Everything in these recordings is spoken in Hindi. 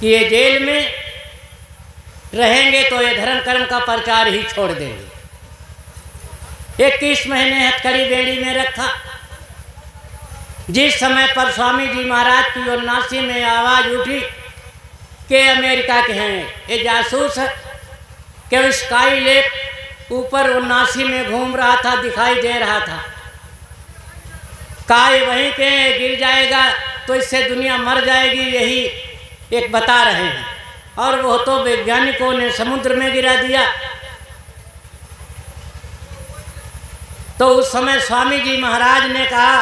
कि ये जेल में रहेंगे तो ये धर्म कर्म का प्रचार ही छोड़ देंगे। 21 महीने हथकड़ी बेड़ी में रखा। जिस समय पर स्वामी जी महाराज की 79 में आवाज़ उठी कि अमेरिका के हैं, ये जासूस है कि स्काई लेक ऊपर 79 में घूम रहा था, दिखाई दे रहा था। काय वहीं के गिर जाएगा तो इससे दुनिया मर जाएगी, यही एक बता रहे हैं। और वो तो वैज्ञानिकों ने समुद्र में गिरा दिया। तो उस समय स्वामी जी महाराज ने कहा,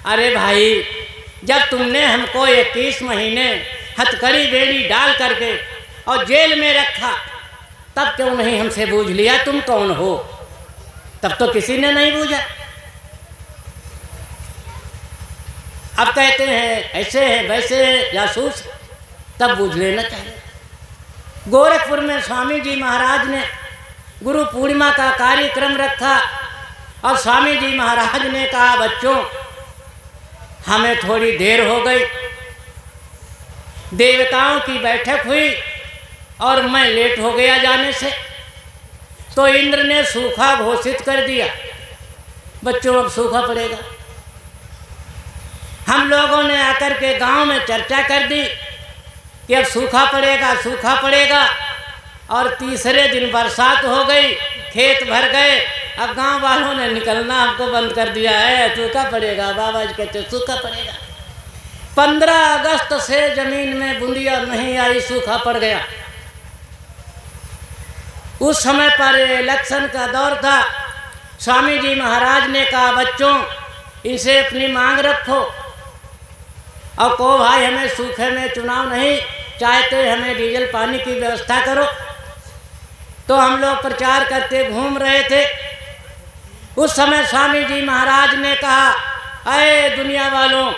अरे भाई, जब तुमने हमको 21 महीने हथकड़ी बेड़ी डाल करके और जेल में रखा, तब क्यों नहीं हमसे पूछ लिया तुम कौन हो? तब तो किसी ने नहीं पूछा। अब कहते हैं ऐसे हैं वैसे हैं, जासूस, तब पूछ लेना चाहिए। गोरखपुर में स्वामी जी महाराज ने गुरु पूर्णिमा का कार्यक्रम रखा और स्वामी जी महाराज ने कहा, बच्चों, हमें थोड़ी देर हो गई, देवताओं की बैठक हुई और मैं लेट हो गया जाने से, तो इंद्र ने सूखा घोषित कर दिया। बच्चों, अब सूखा पड़ेगा। हम लोगों ने आकर के गांव में चर्चा कर दी कि अब सूखा पड़ेगा, सूखा पड़ेगा। और तीसरे दिन बरसात हो गई, खेत भर गए। अब गांव वालों ने निकलना हमको बंद कर दिया है, सूखा पड़ेगा। बाबा जी कहते सूखा पड़ेगा। 15 अगस्त से जमीन में बूंदिया नहीं आई, सूखा पड़ गया। उस समय पर इलेक्शन का दौर था। स्वामी जी महाराज ने कहा, बच्चों, इनसे अपनी मांग रखो और कहो, भाई, हमें सूखे में चुनाव नहीं चाहते, हमें डीजल पानी की व्यवस्था करो। तो हम लोग प्रचार करते घूम रहे थे। उस समय स्वामी जी महाराज ने कहा, अरे दुनिया वालों,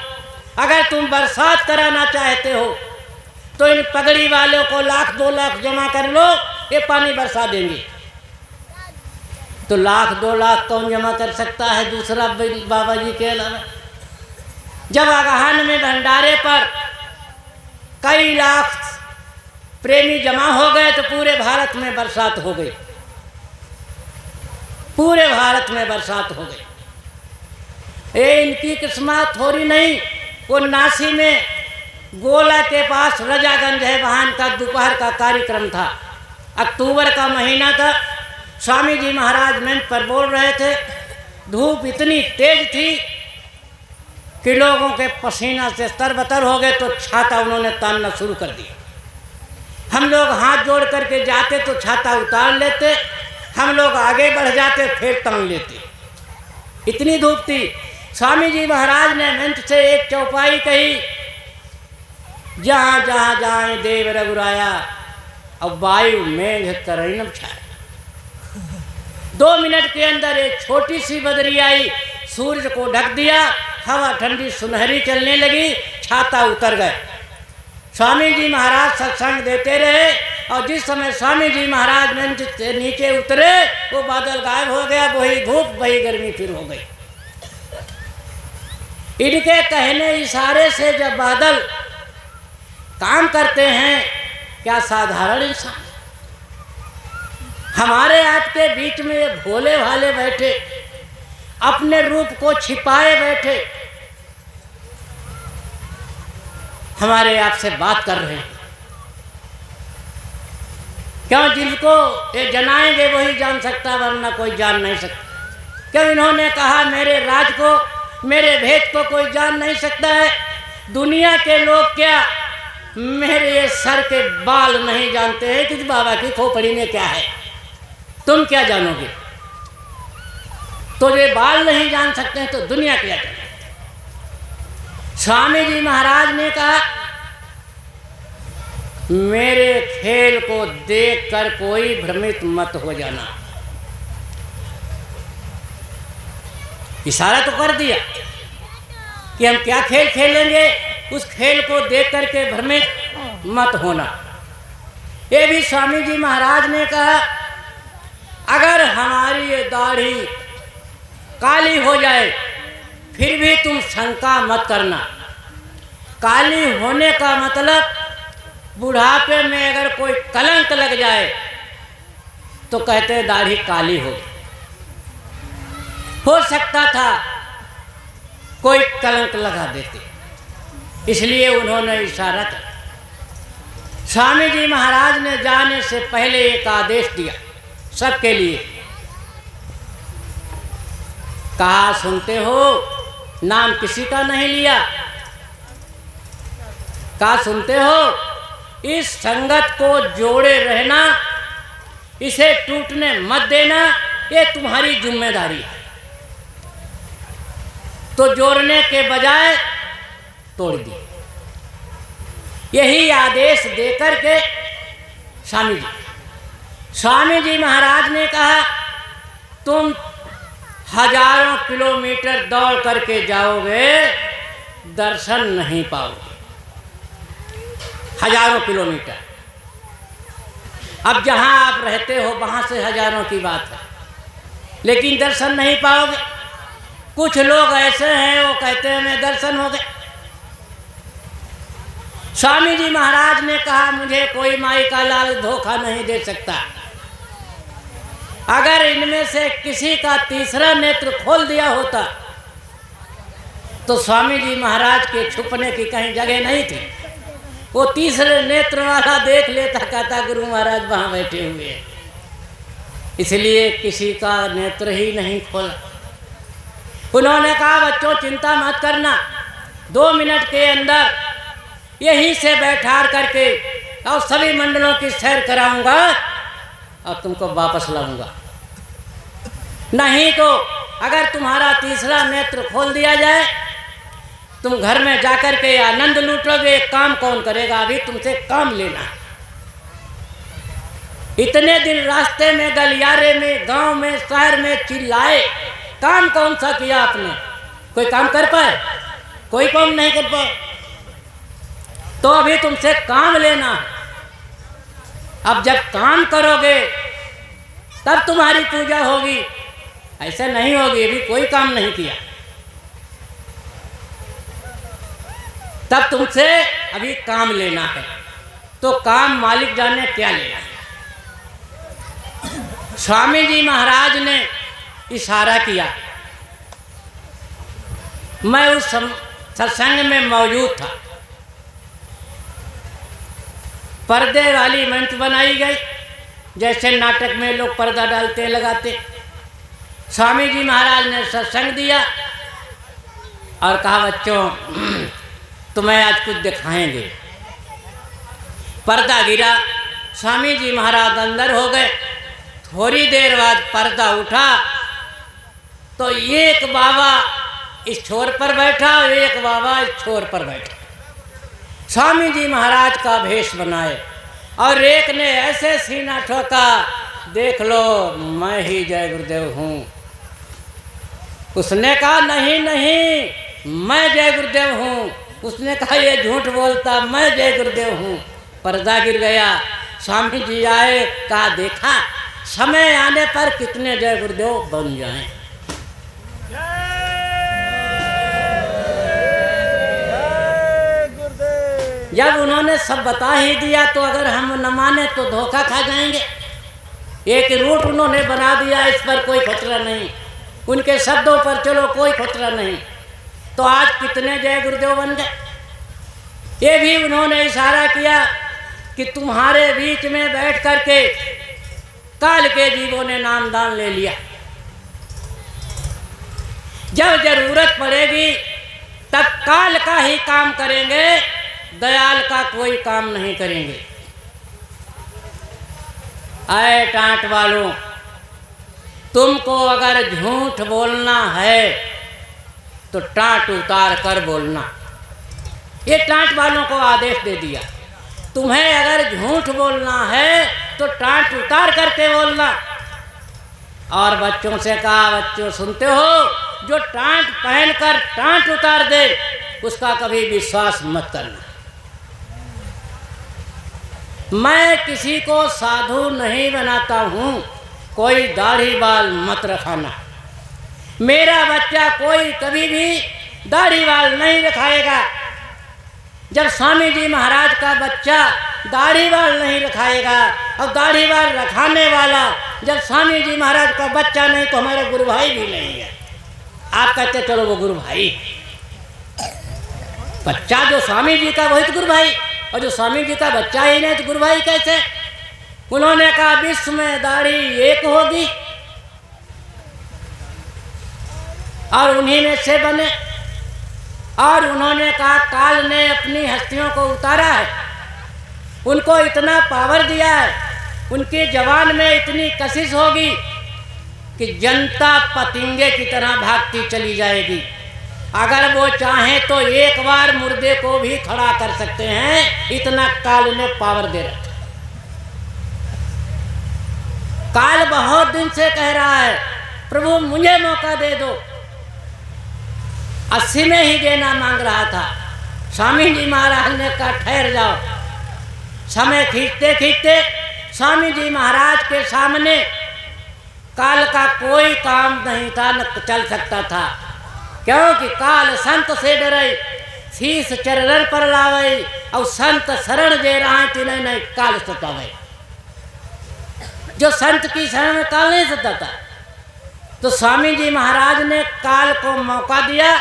अगर तुम बरसात कराना चाहते हो तो इन पगड़ी वालों को 1 लाख 2 लाख जमा कर लो, ये पानी बरसा देंगे। तो 1 लाख 2 लाख कौन जमा कर सकता है दूसरा बाबा जी के अलावा? जब अगहन में भंडारे पर कई लाख प्रेमी जमा हो गए तो पूरे भारत में बरसात हो गई, पूरे भारत में बरसात हो गई। ये इनकी किस्मत थोड़ी नहीं। वो 79 में गोला के पास रजागंज है, वहाँ का दोपहर का कार्यक्रम था। अक्टूबर का महीना था। स्वामी जी महाराज मंच पर बोल रहे थे। धूप इतनी तेज थी कि लोगों के पसीना से तरबतर हो गए, तो छाता उन्होंने तानना शुरू कर दिया। हम लोग हाथ जोड़ करके जाते तो छाता उतार लेते, हम लोग आगे बढ़ जाते फिर तान लेते। इतनी धूप थी। स्वामी जी महाराज ने मंच से एक चौपाई कही, जहाँ जहाँ जाए देव रघुराया, अब वायु मेघ करैनब छाया। 2 मिनट के अंदर एक छोटी सी बदरी आई, सूरज को ढक दिया, हवा ठंडी सुनहरी चलने लगी, छाता उतर गए। स्वामी जी महाराज सत्संग देते रहे और जिस समय स्वामी जी महाराज मंच से नीचे उतरे, वो बादल गायब हो गया। वही धूप वही गर्मी फिर हो गई। इनके कहने इशारे से जब बादल काम करते हैं, क्या साधारण इंसान। हमारे आपके बीच में ये भोले भाले बैठे, अपने रूप को छिपाए बैठे, हमारे आपसे बात कर रहे हैं। क्यों? जिनको ये जनाएंगे वही जान सकता, वरना कोई जान नहीं सकता। क्यों? इन्होंने कहा, मेरे राज को, मेरे भेद को कोई जान नहीं सकता है। दुनिया के लोग क्या मेरे ये सर के बाल नहीं जानते हैं कि बाबा की खोपड़ी में क्या है। तुम क्या जानोगे? तो ये बाल नहीं जान सकते हैं तो दुनिया क्या जाने। स्वामी जी महाराज ने कहा, मेरे खेल को देखकर कोई भ्रमित मत हो जाना। इशारा तो कर दिया कि हम क्या खेल खेलेंगे, उस खेल को देख करके भ्रमित मत होना। ये भी स्वामी जी महाराज ने कहा, अगर हमारी ये दाढ़ी काली हो जाए फिर भी तुम शंका मत करना। काली होने का मतलब बुढ़ापे में अगर कोई कलंक लग जाए तो कहते दाढ़ी काली हो सकता था कोई कलंक लगा देते, इसलिए उन्होंने इशारा किया। स्वामी जी महाराज ने जाने से पहले एक आदेश दिया सबके लिए, कहा सुनते हो, नाम किसी का नहीं लिया, कहा सुनते हो, इस संगत को जोड़े रहना, इसे टूटने मत देना, ये तुम्हारी जिम्मेदारी है। तो जोड़ने के बजाय तोड़ दी। यही आदेश देकर के स्वामी जी महाराज ने कहा तुम हजारों किलोमीटर दौड़ करके जाओगे, दर्शन नहीं पाओगे। हजारों किलोमीटर, अब जहां आप रहते हो वहां से हजारों की बात है, लेकिन दर्शन नहीं पाओगे। कुछ लोग ऐसे हैं वो कहते हैं मैं दर्शन हो गए। स्वामी जी महाराज ने कहा मुझे कोई माई का लाल धोखा नहीं दे सकता। अगर इनमें से किसी का तीसरा नेत्र खोल दिया होता तो स्वामी जी महाराज के छुपने की कहीं जगह नहीं थी। वो तीसरे नेत्र वाला देख लेता, कहता गुरु महाराज वहां बैठे हुए हैं, इसलिए किसी का नेत्र ही नहीं खोला। उन्होंने कहा बच्चों चिंता मत करना, 2 मिनट के अंदर यहीं से बैठा करके और सभी मंडलों की सैर कराऊंगा और तुमको वापस लाऊंगा। नहीं तो अगर तुम्हारा तीसरा नेत्र खोल दिया जाए, तुम घर में जाकर के आनंद लूटोगे। काम कौन करेगा? अभी तुमसे काम लेना है। इतने दिन रास्ते में, गलियारे में, गांव में, शहर में चिल्लाए, काम कौन सा किया आपने? कोई काम कर पाए? कोई काम नहीं कर पाए। तो अभी तुमसे काम लेना है। अब जब काम करोगे तब तुम्हारी पूजा होगी, ऐसा नहीं होगी। अभी कोई काम नहीं किया, तब तुमसे अभी काम लेना है। तो काम मालिक जाने क्या लेना है। स्वामी जी महाराज ने इशारा किया। मैं उस सत्संग में मौजूद था। पर्दे वाली मंच बनाई गई, जैसे नाटक में लोग पर्दा डालते लगाते। स्वामी जी महाराज ने सत्संग दिया और कहा बच्चों तुम्हें आज कुछ दिखाएंगे। पर्दा गिरा, स्वामी जी महाराज अंदर हो गए। थोड़ी देर बाद पर्दा उठा तो एक बाबा इस छोर पर बैठा और एक बाबा इस छोर पर बैठा। स्वामी जी महाराज का भेष बनाए और एक ने ऐसे सीना ठोका, देख लो मैं ही जय गुरुदेव हूँ। उसने कहा नहीं नहीं मैं जय गुरुदेव हूँ। उसने कहा ये झूठ बोलता, मैं जय गुरुदेव हूँ। पर्दा गिर गया। स्वामी जी आए, कहा देखा समय आने पर कितने जय गुरुदेव बन जाएं। जब उन्होंने सब बता ही दिया तो अगर हम न माने तो धोखा खा जाएंगे। एक रूट उन्होंने बना दिया, इस पर कोई खतरा नहीं। उनके शब्दों पर चलो, कोई खतरा नहीं। तो आज कितने जय गुरुदेव बन गए। ये भी उन्होंने इशारा किया कि तुम्हारे बीच में बैठ करके काल के जीवों ने नामदान ले लिया। जब जरूरत पड़ेगी तब काल का ही काम करेंगे, दयाल का कोई काम नहीं करेंगे। आए टांट वालों, तुमको अगर झूठ बोलना है तो टांट उतार कर बोलना। ये टांट वालों को आदेश दे दिया। तुम्हें अगर झूठ बोलना है तो टांट उतार करके बोलना। और बच्चों से कहा बच्चों सुनते हो, जो टांट पहनकर टांट उतार दे उसका कभी विश्वास मत करना। मैं किसी को साधु नहीं बनाता हूँ, कोई दाढ़ी बाल मत रखाना। मेरा बच्चा कोई कभी भी दाढ़ी बाल नहीं रखाएगा। जब स्वामी जी महाराज का बच्चा दाढ़ी बाल नहीं रखाएगा। अब दाढ़ी बाल रखाने वाला जब स्वामी जी महाराज का बच्चा नहीं तो हमारा गुरु भाई भी नहीं है। आप कहते चलो वो गुरु भाई, बच्चा जो स्वामी जी का वही तो गुरु भाई, और जो स्वामी जी का बच्चा ही नहीं तो गुरु भाई कैसे? उन्होंने कहा विश्व में दाढ़ी एक होगी और उन्हीं में से बने। और उन्होंने कहा काल ने अपनी हस्तियों को उतारा है, उनको इतना पावर दिया है, उनकी जवान में इतनी कशिश होगी कि जनता पतंगे की तरह भागती चली जाएगी। अगर वो चाहें तो एक बार मुर्दे को भी खड़ा कर सकते हैं, इतना काल ने पावर दे रखा। काल बहुत दिन से कह रहा है प्रभु मुझे मौका दे दो, 80 में ही देना मांग रहा था। स्वामी जी महाराज ने कहा ठहर जाओ। समय खींचते खींचते स्वामी जी महाराज के सामने काल का कोई काम नहीं था, न चल सकता था, क्योंकि काल संत से डरे, शीश चरण पर लावे, और संत शरण दे रहा है तिन्हें नहीं काल सतावे। जो संत की शरण में काल नहीं सताता। तो स्वामी जी महाराज ने काल को मौका दिया।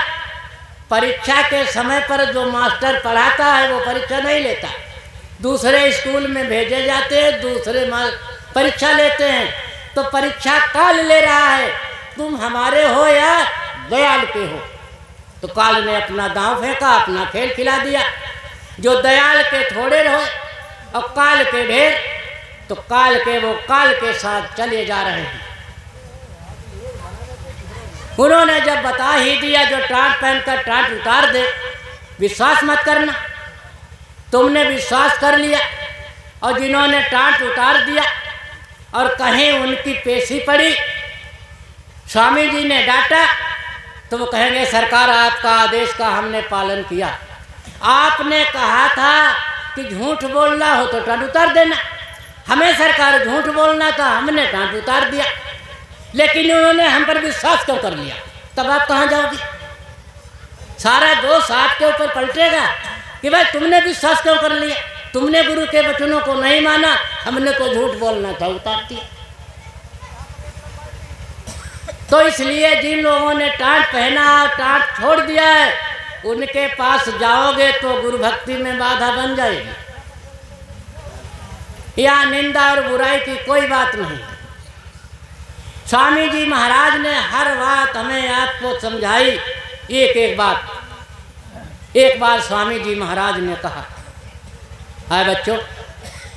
परीक्षा के समय पर जो मास्टर पढ़ाता है वो परीक्षा नहीं लेता, दूसरे स्कूल में भेजे जाते हैं, दूसरे परीक्षा लेते हैं। तो परीक्षा काल ले रहा है, तुम हमारे हो या दयाल के हो। तो काल ने अपना दांव फेंका, अपना खेल खिला दिया। जो दयाल के थोड़े रहे और काल के ढेर, तो काल के वो काल के साथ चले जा रहे हैं। उन्होंने जब बता ही दिया जो टाट पहनकर टाट उतार दे, विश्वास मत करना। तुमने विश्वास कर लिया और जिन्होंने टाट उतार दिया और कहीं उनकी पेशी पड़ी, स्वामी जी ने डांटा, तो वो कहेंगे सरकार आपका आदेश का हमने पालन किया। आपने कहा था कि झूठ बोलना हो तो टाट उतार देना, हमें सरकार झूठ बोलना था, हमने टाट उतार दिया। लेकिन उन्होंने हम पर विश्वास क्यों कर लिया? तब आप कहाँ जाओगे? सारा दोष आपके ऊपर पलटेगा कि भाई तुमने विश्वास क्यों कर लिया, तुमने गुरु के वचनों को नहीं माना, हमने तो झूठ बोलना था उतार दिया। तो इसलिए जिन लोगों ने टाट पहना टाट छोड़ दिया है, उनके पास जाओगे तो गुरु भक्ति में बाधा बन जाएगी। या निंदा और बुराई की कोई बात नहीं। स्वामी जी महाराज ने हर बात हमें आपको समझाई। एक बात, एक बार स्वामी जी महाराज ने कहा, हाय बच्चों,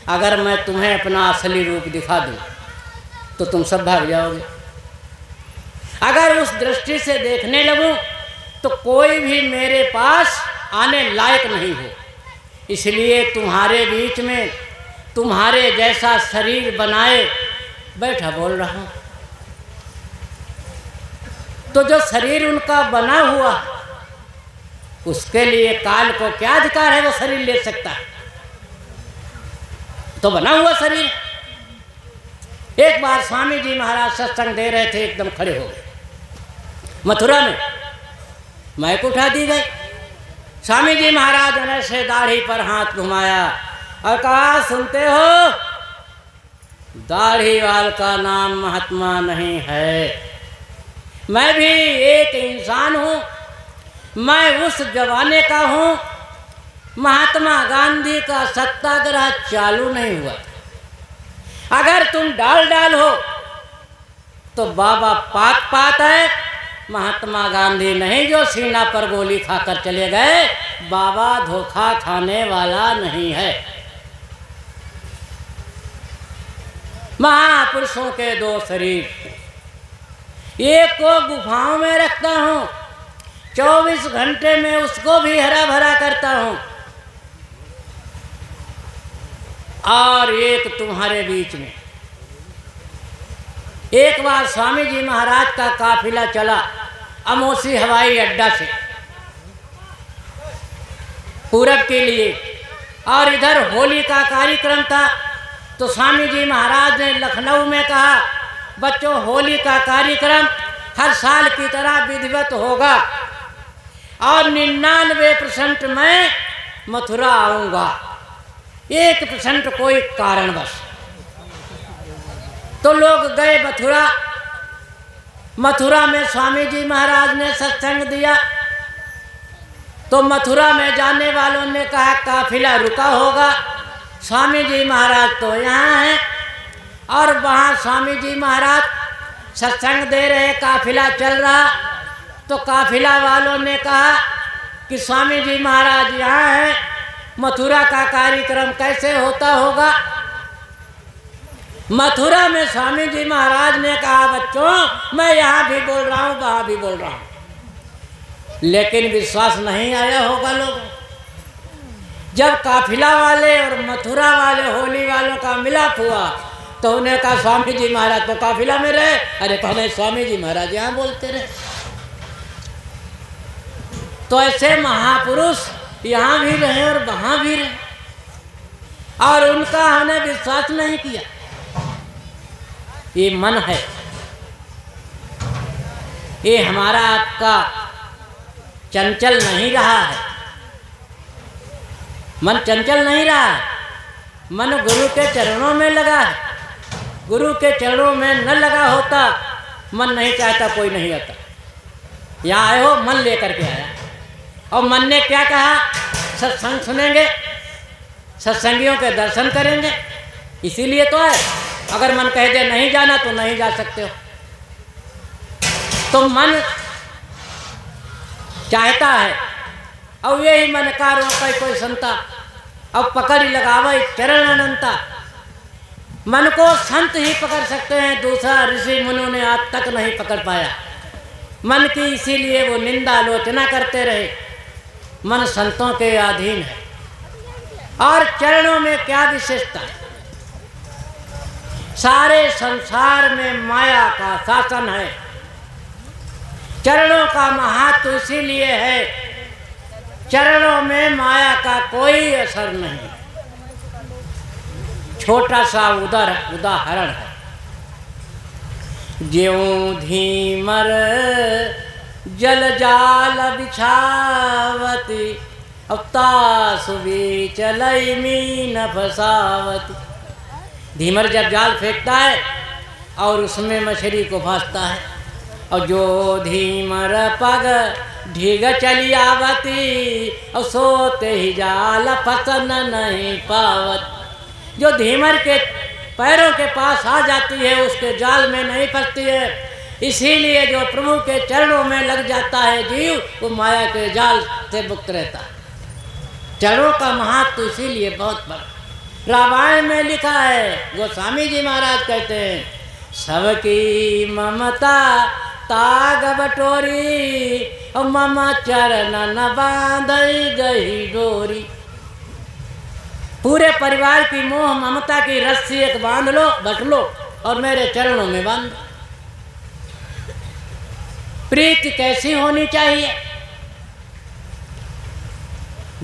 अगर मैं तुम्हें अपना असली रूप दिखा दूं तो तुम सब भाग जाओगे। अगर उस दृष्टि से देखने लगूं तो कोई भी मेरे पास आने लायक नहीं हो। इसलिए तुम्हारे बीच में तुम्हारे जैसा शरीर बनाए बैठा बोल रहा हूं। तो जो शरीर उनका बना हुआ, उसके लिए काल को क्या अधिकार है वो शरीर ले सकता है? तो बना हुआ शरीर। एक बार स्वामी जी महाराज सत्संग दे रहे थे, एकदम खड़े हो गए। मथुरा में माइक उठा दी गई। स्वामी जी महाराज ने से दाढ़ी पर हाथ घुमाया और कहा, सुनते हो, दाढ़ी वाल का नाम महात्मा नहीं है। मैं भी एक इंसान हूँ, मैं उस जमाने का हूँ, महात्मा गांधी का सत्याग्रह चालू नहीं हुआ। अगर तुम डाल हो तो बाबा पात है, महात्मा गांधी नहीं जो सीना पर गोली खाकर चले गए। बाबा धोखा खाने वाला नहीं है। महापुरुषों के दो शरीर, एक को गुफाओं में रखता हूँ, 24 घंटे में उसको भी हरा भरा करता हूँ, और एक तुम्हारे बीच में। एक बार स्वामी जी महाराज का काफिला चला अमोसी हवाई अड्डा से पूरब के लिए, और इधर होली का कार्यक्रम था। तो स्वामी जी महाराज ने लखनऊ में कहा, बच्चों होली का कार्यक्रम हर साल की तरह विधिवत होगा और 99% मैं मथुरा आऊँगा। 1% कोई कारणवश। तो लोग गए मथुरा। मथुरा में स्वामी जी महाराज ने सत्संग दिया। तो मथुरा में जाने वालों ने कहा काफिला रुका होगा, स्वामी जी महाराज तो यहाँ हैं। और वहाँ स्वामी जी महाराज सत्संग दे रहे, काफिला चल रहा। तो काफिला वालों ने कहा कि स्वामी जी महाराज यहाँ हैं, मथुरा का कार्यक्रम कैसे होता होगा। मथुरा में स्वामी जी महाराज ने कहा बच्चों मैं यहाँ भी बोल रहा हूँ, वहाँ भी बोल रहा हूँ, लेकिन विश्वास नहीं आया होगा लोगों। जब काफिला वाले और मथुरा वाले होली वालों का मिलाप हुआ तो उन्हें कहा स्वामी जी महाराज तो काफिला में रहे। अरे कहने स्वामी जी महाराज यहाँ बोलते रहे। तो ऐसे महापुरुष यहाँ भी रहे और वहाँ भी रहे, और उनका हमने विश्वास नहीं किया। ये मन है, ये हमारा आपका चंचल नहीं रहा है। मन चंचल नहीं रहा है, मन गुरु के चरणों में लगा है। गुरु के चरणों में न लगा होता, मन नहीं चाहता कोई नहीं आता। यहाँ आए हो मन लेकर के आया, और मन ने क्या कहा, सत्संग सुनेंगे, सत्संगियों के दर्शन करेंगे, इसीलिए तो है। अगर मन कह दे नहीं जाना तो नहीं जा सकते हो। तो मन चाहता है, और यही मन का रोक कोई संता, अब पकड़ लगावे चरण अनंता। मन को संत ही पकड़ सकते हैं, दूसरा ऋषि मुनियों ने आज तक नहीं पकड़ पाया। मन की इसीलिए वो निंदा आलोचना करते रहे। मन संतों के अधीन है। और चरणों में क्या विशेषता है, सारे संसार में माया का शासन है। चरणों का महत्व इसीलिए है, चरणों में माया का कोई असर नहीं। छोटा सा उदाहरण है, ज्यों धीमर जल जाल बिछावती, अवतासु चलई मीन फसावती। धीमर जब जाल फेंकता है और उसमें मछली को फंसता है, और जो धीमर पग ढीग चली आवती, और सोते ही जाल फसन नहीं पावत। जो धीमर के पैरों के पास आ जाती है उसके जाल में नहीं फंसती है। इसीलिए जो प्रभु के चरणों में लग जाता है जीव, वो माया के जाल से मुक्त रहता है। चरणों का महत्व इसीलिए बहुत बड़ा। रामायण में लिखा है, गोस्वामी जी महाराज कहते हैं, सबकी ममता ताग बटोरी, और मम चरण न बांधई गई डोरी। पूरे परिवार की मोह ममता की रस्सी एक बांध लो, बट लो, और मेरे चरणों में बांध दो। प्रीति कैसी होनी चाहिए,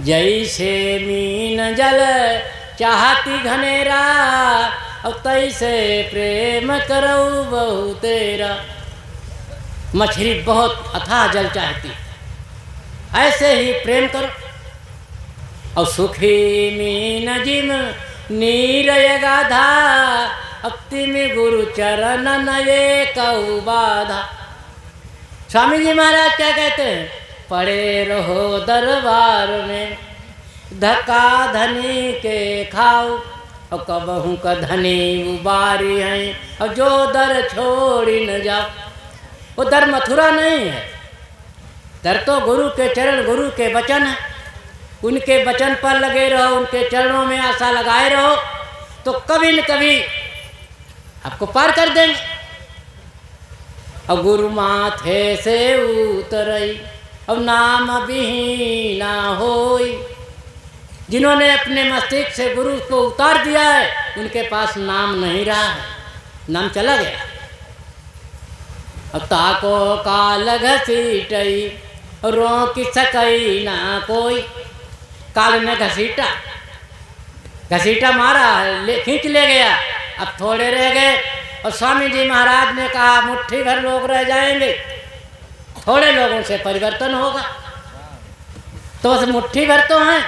जैसे मीन जल चाहती घनेरा, और तैसे प्रेम करऊ बहु तेरा। मछली बहुत अथाह जल चाहती, ऐसे ही प्रेम करो। और सुखी मीन जिम नीरय गाधा, अक्ति में गुरु चरण नये कहु बाधा। स्वामी जी महाराज क्या कहते हैं, पड़े रहो दरबार में, धक्का धनी के खाओ, और कबहू का धनी उबारी है, और जो दर छोड़ी न जाओ। वो दर मथुरा नहीं है, दर तो गुरु के चरण, गुरु के वचन है। उनके वचन पर लगे रहो, उनके चरणों में आशा लगाए रहो, तो कभी न कभी आपको पार कर देंगे। और गुरु माथे से उतरई, अब नाम विहीना होई। जिन्होंने अपने मस्तिष्क से गुरु को उतार दिया है, उनके पास नाम नहीं रहा है, नाम चला गया। अब ताको काल घसीटई, रोक सकई ना कोई। काल ने घसीटा मारा, खींच ले गया, अब थोड़े रह गए। और स्वामी जी महाराज ने कहा मुट्ठी भर लोग रह जाएंगे, थोड़े लोगों से परिवर्तन होगा। तो बस मुट्ठी भर तो हैं।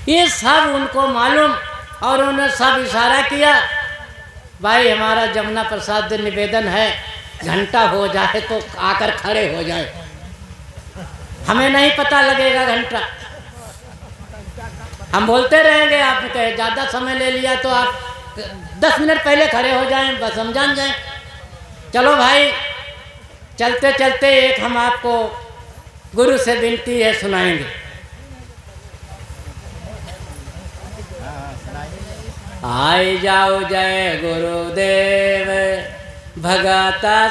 ये सब उनको मालूम और उन्होंने सब इशारा किया। भाई हमारा जमुना प्रसाद निवेदन है, घंटा हो जाए तो आकर खड़े हो जाए, हमें नहीं पता लगेगा घंटा, हम बोलते रहेंगे। आप कहे ज़्यादा समय ले लिया तो आप 10 मिनट पहले खड़े हो जाएं, बस हम जान जाएं। चलो भाई, चलते चलते एक हम आपको गुरु से विनती है सुनाएंगे। आए जाओ जय गुरुदेव, भगता